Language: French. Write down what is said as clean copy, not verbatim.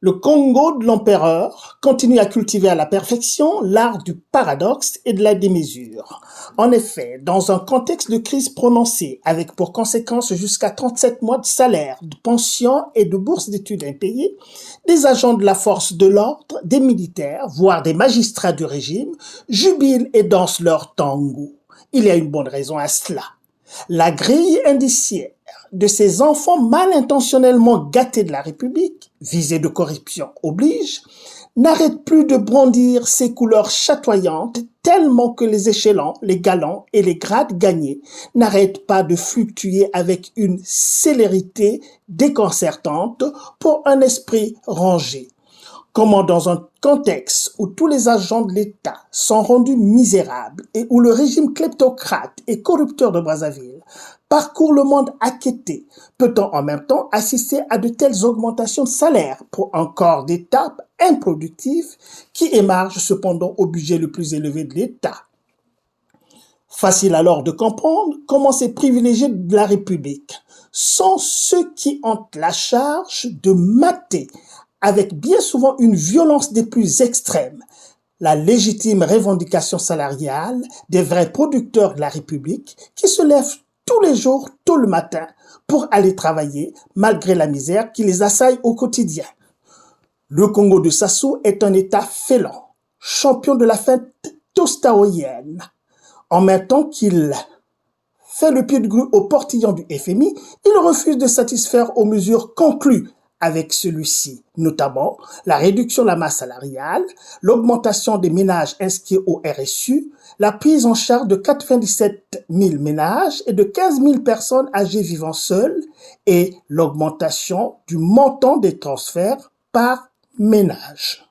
Le Congo de l'empereur continue à cultiver à la perfection l'art du paradoxe et de la démesure. En effet, dans un contexte de crise prononcée, avec pour conséquence jusqu'à 37 mois de salaire, de pension et de bourse d'études impayées, des agents de la force de l'ordre, des militaires, voire des magistrats du régime, jubilent et dansent leur tango. Il y a une bonne raison à cela. La grille indiciaire de ces enfants mal intentionnellement gâtés de la République, visés de corruption oblige, n'arrête plus de brandir ses couleurs chatoyantes tellement que les échelons, les galons et les grades gagnés n'arrêtent pas de fluctuer avec une célérité déconcertante pour un esprit rangé. Comment dans un contexte où tous les agents de l'État sont rendus misérables et où le régime kleptocrate et corrupteur de Brazzaville parcourt le monde acquitté, peut-on en même temps assister à de telles augmentations de salaire pour un corps d'État improductif qui émarge cependant au budget le plus élevé de l'État? Facile alors de comprendre comment ces privilégiés de la République sont ceux qui ont la charge de mater avec bien souvent une violence des plus extrêmes, la légitime revendication salariale des vrais producteurs de la République qui se lèvent tous les jours, tôt le matin, pour aller travailler malgré la misère qui les assaille au quotidien. Le Congo de Sassou est un État félon, champion de la fête tostaoïenne. En même temps qu'il fait le pied de grue au portillon du FMI, il refuse de satisfaire aux mesures conclues avec celui-ci, notamment la réduction de la masse salariale, l'augmentation des ménages inscrits au RSU, la prise en charge de 97 000 ménages et de 15 000 personnes âgées vivant seules et l'augmentation du montant des transferts par ménage.